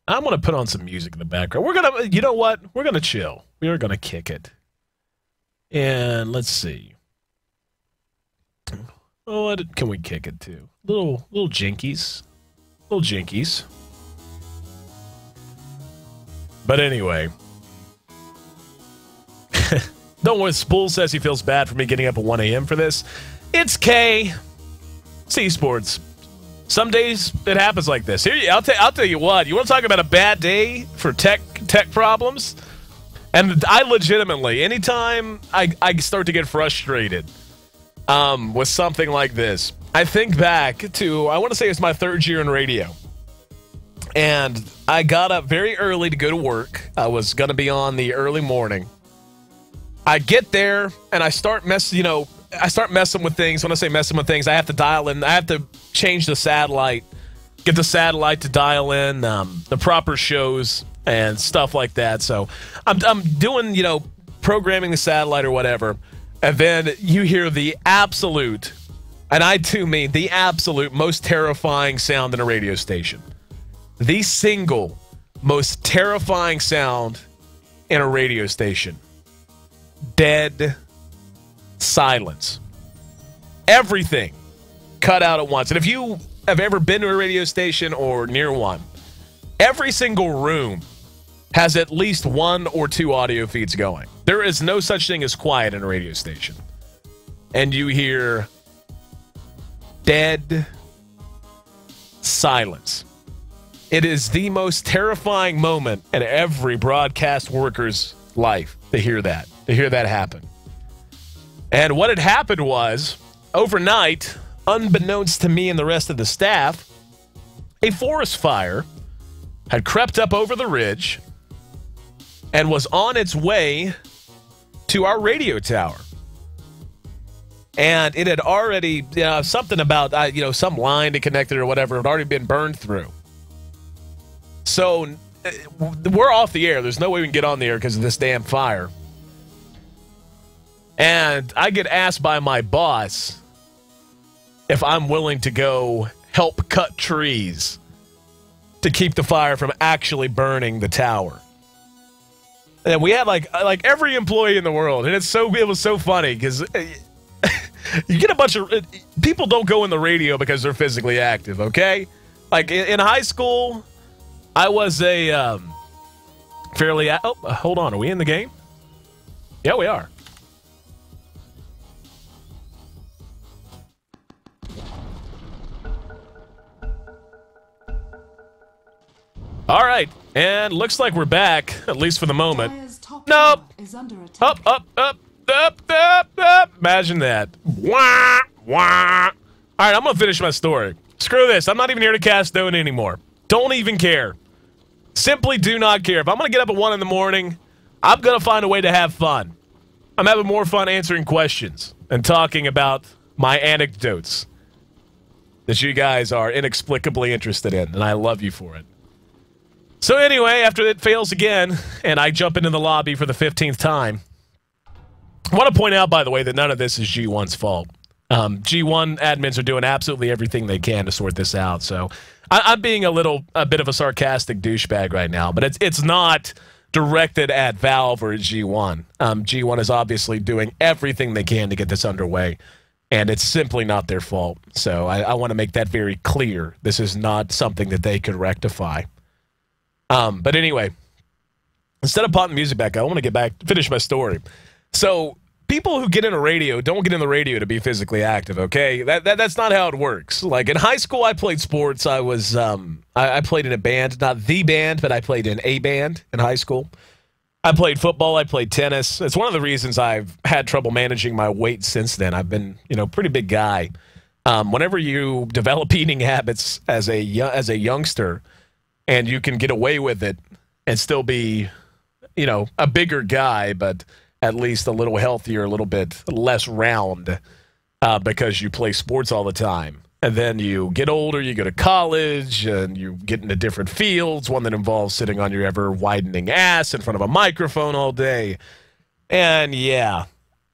I'm going to put on some music in the background. We're going to, you know what? We're going to chill. We are going to kick it. And let's see. Oh, what can we kick it to? Little jinkies. Little jinkies. But anyway. Don't worry, Spool says he feels bad for me getting up at 1 a.m. for this. It's K. C Sports. Some days it happens like this. Here, I'll tell you what. You want to talk about a bad day for tech problems? And I legitimately, anytime I start to get frustrated with something like this, I think back to, I want to say it's my 3rd year in radio. And I got up very early to go to work. I was going to be on the early morning. I get there and I start messing with things. When I say messing with things, I have to dial in. I have to change the satellite, get the satellite to dial in the proper shows and stuff like that. So I'm doing, programming the satellite or whatever. And then you hear the absolute, and I too mean the absolute most terrifying sound in a radio station. The single most terrifying sound in a radio station. Dead silence. Everything cut out at once. And if you have ever been to a radio station or near one, every single room has at least 1 or 2 audio feeds going. There is no such thing as quiet in a radio station. And you hear dead silence. It is the most terrifying moment in every broadcast worker's life to hear that happen. And what had happened was, overnight, unbeknownst to me and the rest of the staff, a forest fire had crept up over the ridge and was on its way to our radio tower. And it had already, something about, some line to connect it or whatever had already been burned through. So we're off the air. There's no way we can get on the air because of this damn fire. And I get asked by my boss if I'm willing to go help cut trees to keep the fire from actually burning the tower. And we had like every employee in the world, and it was so funny because you get a bunch of people don't go in the radio because they're physically active. Okay, like in high school, I was a fairly. Oh, hold on, are we in the game? Yeah, we are. All right, and looks like we're back, at least for the moment. Nope. Up. Imagine that. Wah, wah. All right, I'm going to finish my story. Screw this. I'm not even here to cast Dota anymore. Don't even care. Simply do not care. If I'm going to get up at 1 in the morning, I'm going to find a way to have fun. I'm having more fun answering questions and talking about my anecdotes that you guys are inexplicably interested in, and I love you for it. So anyway, after it fails again, and I jump into the lobby for the 15th time, I want to point out, by the way, that none of this is G1's fault. G1 admins are doing absolutely everything they can to sort this out. So I'm being a bit of a sarcastic douchebag right now, but it's not directed at Valve or G1. G1 is obviously doing everything they can to get this underway, and it's simply not their fault. So I want to make that very clear. This is not something that they could rectify. But anyway, instead of popping the music back, I want to finish my story. So people who get into radio don't get in the radio to be physically active, okay? That's not how it works. Like in high school, I played sports. I was I played in a band, not the band, but I played in a band in high school. I played football. I played tennis. It's one of the reasons I've had trouble managing my weight since then. I've been, pretty big guy. Whenever you develop eating habits as a youngster, and you can get away with it and still be, a bigger guy, but at least a little healthier, a little bit less round because you play sports all the time. And then you get older, you go to college, and you get into different fields, one that involves sitting on your ever-widening ass in front of a microphone all day. And yeah,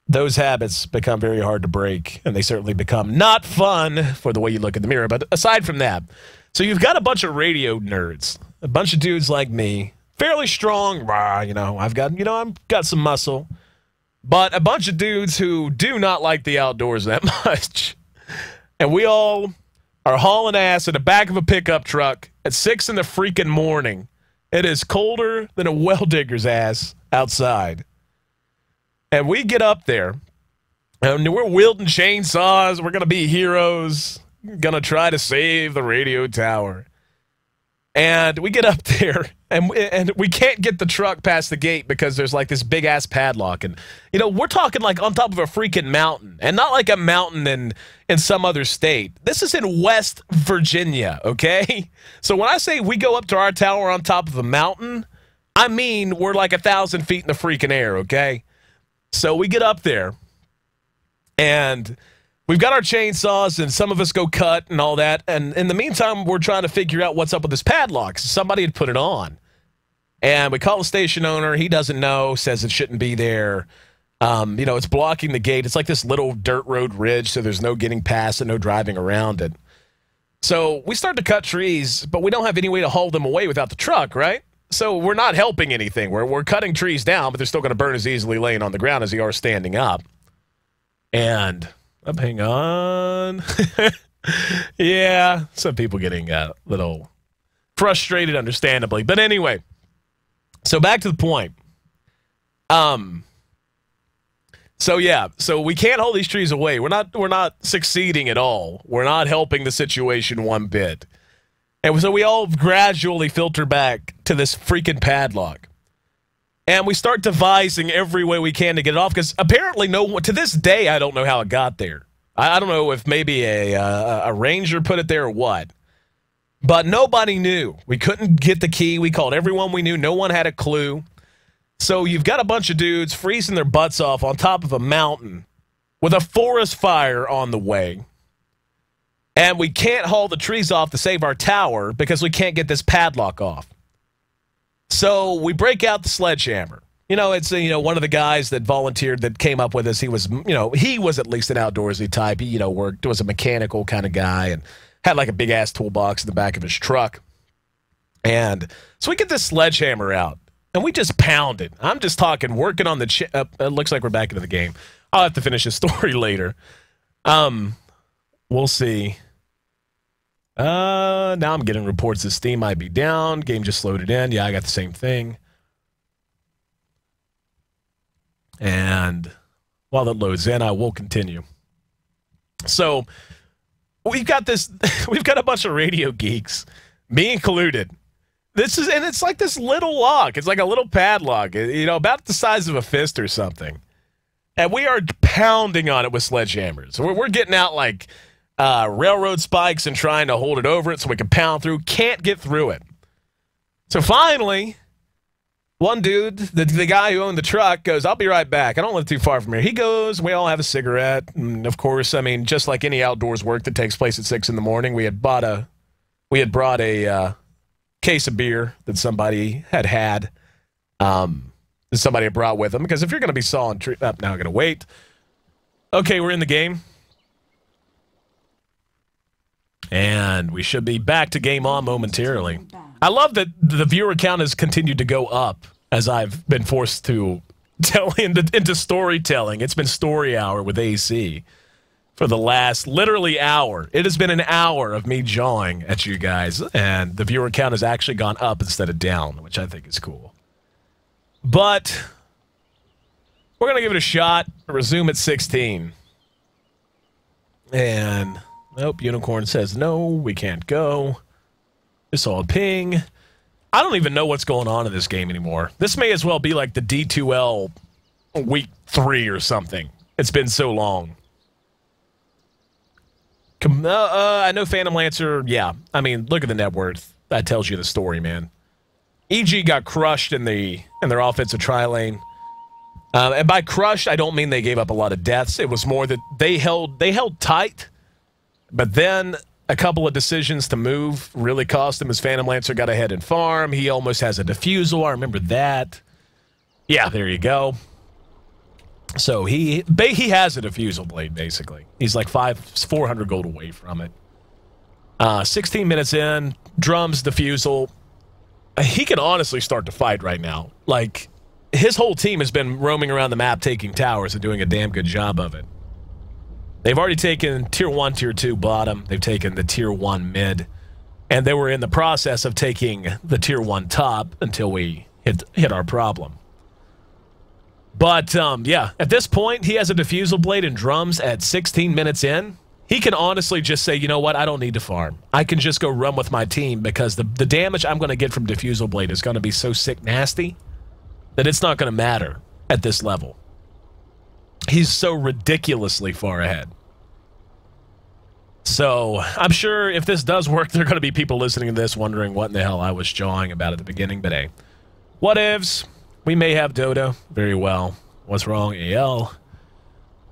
those habits become very hard to break, and they certainly become not fun for the way you look in the mirror. But aside from that, so you've got a bunch of radio nerds, a bunch of dudes like me, fairly strong, you know, I've got some muscle, but a bunch of dudes who do not like the outdoors that much. And we all are hauling ass in the back of a pickup truck at 6 in the freaking morning. It is colder than a well digger's ass outside. And we get up there, and we're wielding chainsaws. We're going to be heroes. Going to try to save the radio tower. And we get up there, and we can't get the truck past the gate because there's like this big-ass padlock. And, you know, we're talking like on top of a freaking mountain, and not like a mountain in some other state. This is in West Virginia, okay? So when I say we go up to our tower on top of a mountain, I mean we're like 1,000 feet in the freaking air, okay? So we get up there, and we've got our chainsaws, and some of us go cut and all that. And in the meantime, we're trying to figure out what's up with this padlock. Somebody had put it on. And we call the station owner. He doesn't know, says it shouldn't be there. You know, it's blocking the gate. It's like this little dirt road ridge, so there's no getting past and no driving around it. So we start to cut trees, but we don't have any way to haul them away without the truck, right? So we're not helping anything. We're cutting trees down, but they're still going to burn as easily laying on the ground as they are standing up. And... hang on. Yeah, some people getting a little frustrated, understandably. But anyway, so back to the point. So yeah, so we can't hold these trees away. We're not succeeding at all. We're not helping the situation one bit. And so we all gradually filter back to this freaking padlock. And we start devising every way we can to get it off, because apparently to this day, I don't know how it got there. I don't know if maybe a ranger put it there or what. But nobody knew. We couldn't get the key. We called everyone we knew. No one had a clue. So you've got a bunch of dudes freezing their butts off on top of a mountain with a forest fire on the way. And we can't haul the trees off to save our tower because we can't get this padlock off. So we break out the sledgehammer. You know, it's, you know, one of the guys that volunteered that came up with us. He was, you know, he was at least an outdoorsy type. He, you know, was a mechanical kind of guy and had like a big ass toolbox in the back of his truck. And so we get this sledgehammer out and we just pound it. I'm just talking, working on the, it looks like we're back into the game. I'll have to finish the story later. We'll see. Now I'm getting reports that Steam might be down. Game just loaded in. Yeah, I got the same thing. And while that loads in, I will continue. So we've got this, we've got a bunch of radio geeks, me included. And it's like this little lock. It's like a little padlock, you know, about the size of a fist or something. And we are pounding on it with sledgehammers. We're getting out like railroad spikes and trying to hold it over it so we can pound through. Can't get through it. So finally, one dude, the guy who owned the truck, goes, "I'll be right back. I don't live too far from here." He goes, we all have a cigarette. And of course, I mean, just like any outdoors work that takes place at 6 in the morning, we had brought a case of beer that somebody had. That somebody had brought with them. Because if you're going to be sawing tree up, now I'm going to wait. Okay, we're in the game. And we should be back to game on momentarily. I love that the viewer count has continued to go up as I've been forced to tell into storytelling. It's been story hour with Ayesee for the last literally hour. It has been an hour of me jawing at you guys, and the viewer count has actually gone up instead of down, which I think is cool. But we're going to give it a shot. Resume at 16. And nope, Unicorn says no, we can't go. It's all ping. I don't even know what's going on in this game anymore. This may as well be like the D2L week 3 or something. It's been so long. I know Phantom Lancer, yeah. I mean, look at the net worth. That tells you the story, man. EG got crushed in their offensive tri-lane. And by crushed, I don't mean they gave up a lot of deaths. It was more that they held tight, but then a couple of decisions to move really cost him as Phantom Lancer got ahead in farm. He almost has a defusal. I remember that. Yeah, there you go. So he has a defusal blade, basically. He's like 400 gold away from it. 16 minutes in, drums, defusal. he can honestly start to fight right now. Like, his whole team has been roaming around the map taking towers and doing a damn good job of it. They've already taken Tier 1, Tier 2 bottom. They've taken the Tier 1 mid. And they were in the process of taking the Tier 1 top until we hit our problem. But, yeah, at this point, he has a Diffusal Blade and drums at 16 minutes in. He can honestly just say, you know what, I don't need to farm. I can just go run with my team because the damage I'm going to get from Diffusal Blade is going to be so sick nasty that it's not going to matter at this level. He's so ridiculously far ahead. So, I'm sure if this does work, there are going to be people listening to this wondering what in the hell I was jawing about at the beginning. But hey, what ifs? We may have Dota. Very well. What's wrong, AL?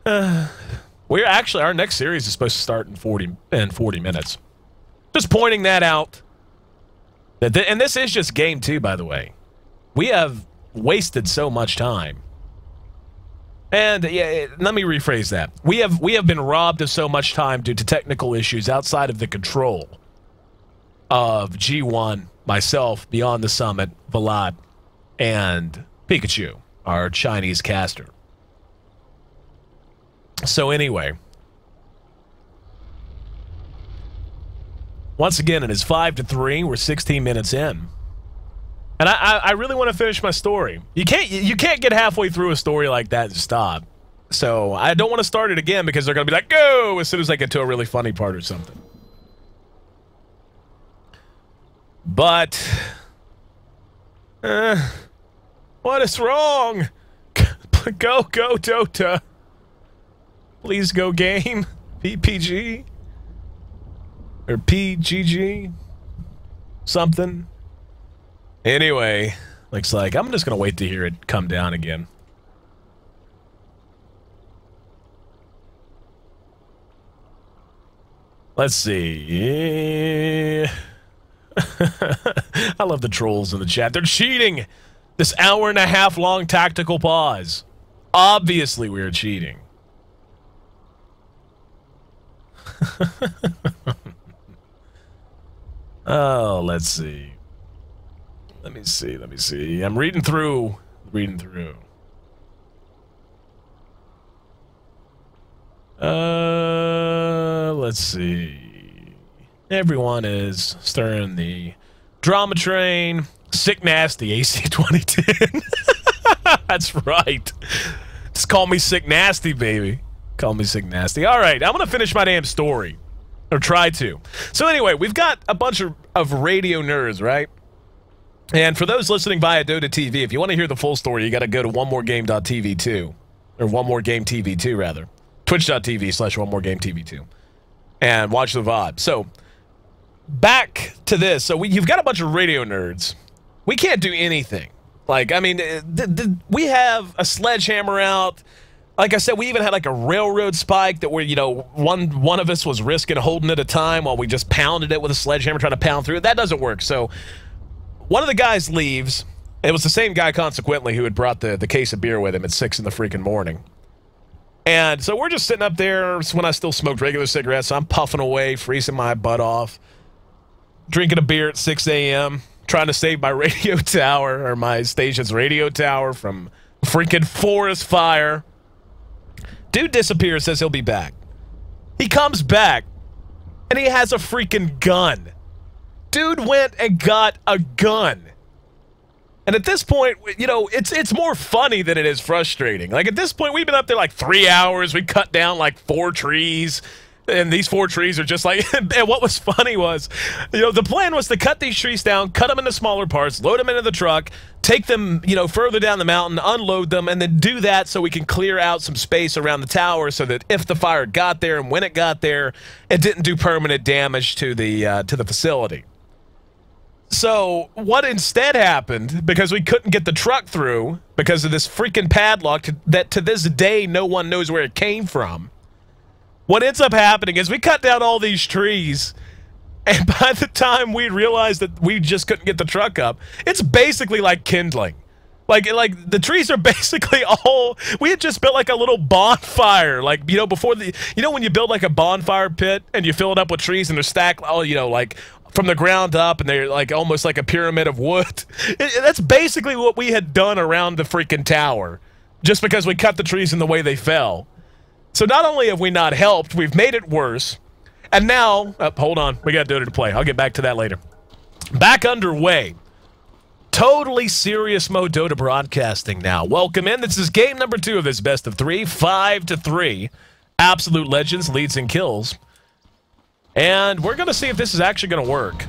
We're actually, our next series is supposed to start in 40 minutes. Just pointing that out. And this is just game 2, by the way. We have wasted so much time. And yeah, let me rephrase that. We have been robbed of so much time due to technical issues outside of the control of G1, myself, Beyond the Summit, Vlad, and Pikachu, our Chinese caster. So anyway, once again, it is 5-3. We're 16 minutes in. And I really want to finish my story. You can't get halfway through a story like that and stop. So I don't want to start it again because they're going to be like, go, as soon as I get to a really funny part or something. But, what is wrong? Go, Dota. Please go game. PPG. Or PGG. Something. Anyway, looks like I'm just going to wait to hear it come down again. Let's see. I love the trolls in the chat. They're cheating. This hour-and-a-half long tactical pause. Obviously, we're cheating. Oh, let's see. Let me see. I'm reading through. Let's see. Everyone is stirring the drama train. Sick nasty, AC 2010. That's right. Just call me sick nasty, baby. Call me sick nasty. All right, I'm going to finish my damn story. Or try to. So anyway, we've got a bunch of radio nerds, right? And for those listening via Dota TV, if you want to hear the full story, you got to go to onemoregame.tv 2. Or One More Game TV 2, rather. Twitch.tv/onemoregametv 2. And watch the VOD. So, back to this. So, you've got a bunch of radio nerds. We can't do anything. Like, I mean, we have a sledgehammer out. Like I said, we even had like a railroad spike that where, you know, one of us was risking holding it a time while we just pounded it with a sledgehammer trying to pound through it. That doesn't work. So, one of the guys leaves. It was the same guy, consequently, who had brought the case of beer with him at 6 in the freaking morning. And so we're just sitting up there. It's when I still smoked regular cigarettes. So I'm puffing away, freezing my butt off, drinking a beer at 6 a.m., trying to save my radio tower, or my station's radio tower, from freaking forest fire. Dude disappears, says he'll be back. He comes back, and he has a freaking gun. Dude went and got a gun. And at this point, you know, it's more funny than it is frustrating. Like, at this point, we've been up there like 3 hours. We cut down like 4 trees. And these 4 trees are just like... And what was funny was, you know, the plan was to cut these trees down, cut them into smaller parts, load them into the truck, take them, you know, further down the mountain, unload them, and then do that so we can clear out some space around the tower so that if the fire got there and when it got there, it didn't do permanent damage to the facility. So, what instead happened, because we couldn't get the truck through, because of this freaking padlock that to this day no one knows where it came from, what ends up happening is we cut down all these trees, and by the time we realized that we just couldn't get the truck up, it's basically like kindling. Like the trees are basically all... We had just built like a little bonfire. Like, you know, before the... You know when you build like a bonfire pit and you fill it up with trees and they're stacked, all, you know, like from the ground up, and they're like almost like a pyramid of wood. That's basically what we had done around the freaking tower, just because we cut the trees in the way they fell. So not only have we not helped, we've made it worse. And now, hold on, we got Dota to play. I'll get back to that later. Back underway. Totally serious mode Dota broadcasting now. Welcome in. This is game number 2 of this best of 3, 5-3. Absolute Legends leads and kills. And we're going to see if this is actually going to work.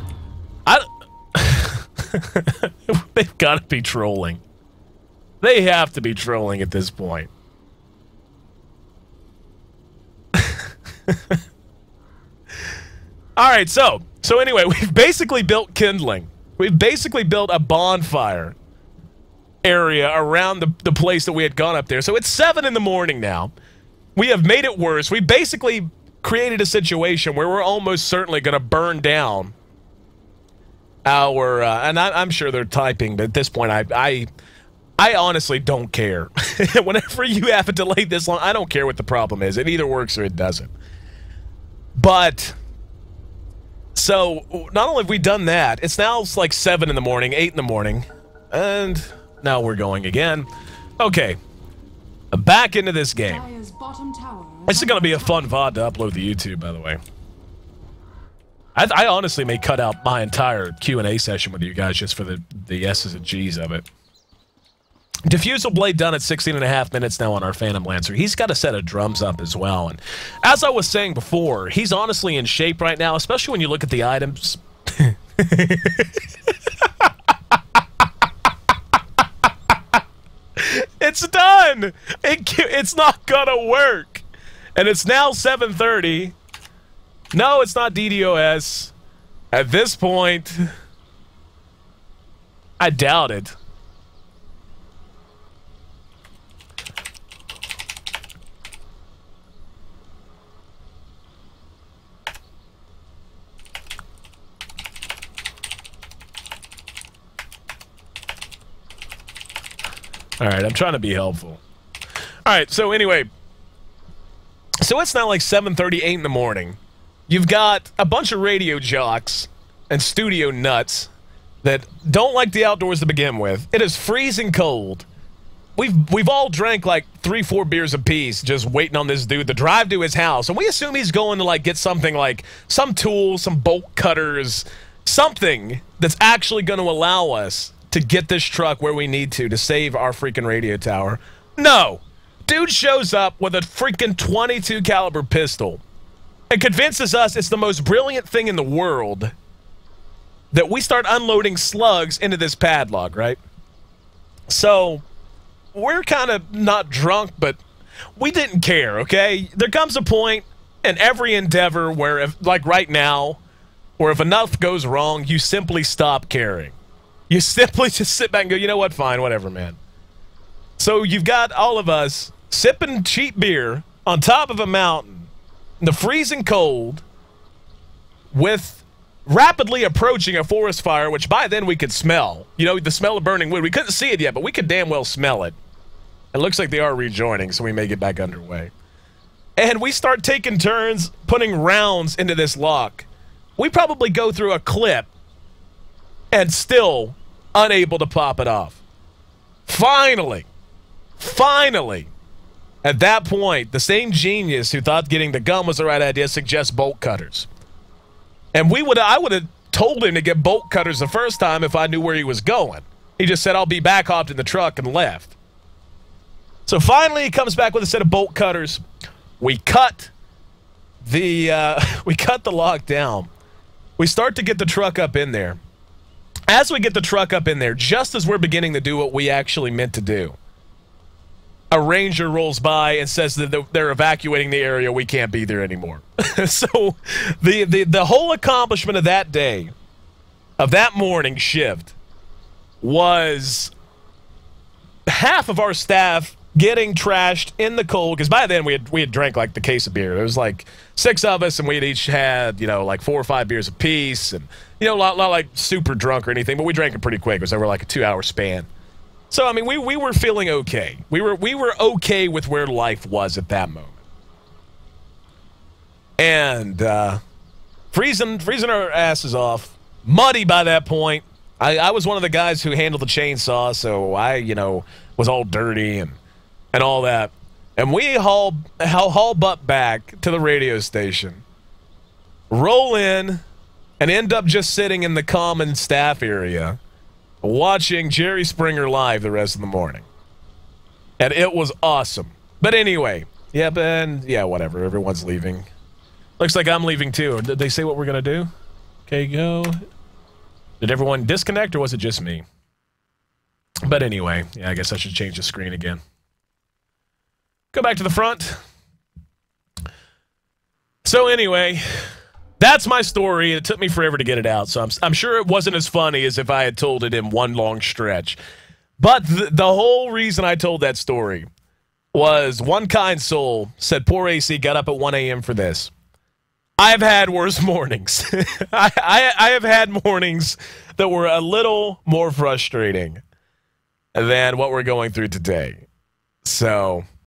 They've got to be trolling. They have to be trolling at this point. All right, so anyway, we've basically built kindling. We've basically built a bonfire area around the place that we had gone up there. So it's 7 in the morning now. We have made it worse. We basically created a situation where we're almost certainly going to burn down our, and I'm sure they're typing, but at this point, I honestly don't care. Whenever you have a delay this long, I don't care what the problem is. It either works or it doesn't. But, so, not only have we done that, it's now like 7 in the morning, 8 in the morning, and now we're going again. Okay, back into this game. This is going to be a fun VOD to upload to YouTube, by the way. I honestly may cut out my entire Q&A session with you guys just for the S's and G's of it. Diffusal Blade done at 16.5 minutes now on our Phantom Lancer. He's got a set of drums up as well. And as I was saying before, he's honestly in shape right now, especially when you look at the items. It's done! It's not gonna work! And it's now 7:30. No, it's not DDoS. At this point, I doubt it. Alright, I'm trying to be helpful. Alright, so anyway. So it's now like 7:38 in the morning. You've got a bunch of radio jocks and studio nuts that don't like the outdoors to begin with. It is freezing cold. We've all drank like 3-4 beers apiece just waiting on this dude to drive to his house. And we assume he's going to like get something like some tools, some bolt cutters, something that's actually going to allow us to get this truck where we need to save our freaking radio tower. No! Dude shows up with a freaking .22 caliber pistol and convinces us it's the most brilliant thing in the world that we start unloading slugs into this padlock, right? So, we're kind of not drunk, but we didn't care, okay? There comes a point in every endeavor where, if, like right now, where if enough goes wrong, you simply stop caring. You simply just sit back and go, you know what, fine, whatever, man. So you've got all of us sipping cheap beer on top of a mountain in the freezing cold with rapidly approaching a forest fire, which by then we could smell. You know, the smell of burning wood. We couldn't see it yet, but we could damn well smell it. It looks like they are rejoining, so we may get back underway. And we start taking turns putting rounds into this lock. We probably go through a clip and still unable to pop it off. Finally, at that point, the same genius who thought getting the gun was the right idea suggests bolt cutters. And I would have told him to get bolt cutters the first time if I knew where he was going. He just said, I'll be back, hopped in the truck, and left. So finally, he comes back with a set of bolt cutters. We cut the lock down. We start to get the truck up in there. As we get the truck up in there, just as we're beginning to do what we actually meant to do, a ranger rolls by and says that they're evacuating the area. We can't be there anymore. So the whole accomplishment of that day, of that morning shift, was half of our staff getting trashed in the cold, because by then we had drank like the case of beer. There was like 6 of us, and we had each had, you know, like 4 or 5 beers apiece, and, you know, not like super drunk or anything, but we drank it pretty quick. It was over like a 2-hour span. So, I mean, we were feeling okay. We were okay with where life was at that moment. And freezing our asses off, muddy by that point. I was one of the guys who handled the chainsaw, so I, was all dirty and all that. And we haul butt back to the radio station, roll in, and end up just sitting in the common staff area watching Jerry Springer live the rest of the morning. And it was awesome. But anyway, whatever. Everyone's leaving. Looks like I'm leaving too. Did they say what we're going to do? Okay, go. Did everyone disconnect, or was it just me? But anyway, I guess I should change the screen again. Go back to the front. So anyway, that's my story. It took me forever to get it out, so I'm sure it wasn't as funny as if I had told it in one long stretch. But the whole reason I told that story was one kind soul said poor AC got up at 1 a.m. for this. I've had worse mornings. I have had mornings that were a little more frustrating than what we're going through today. So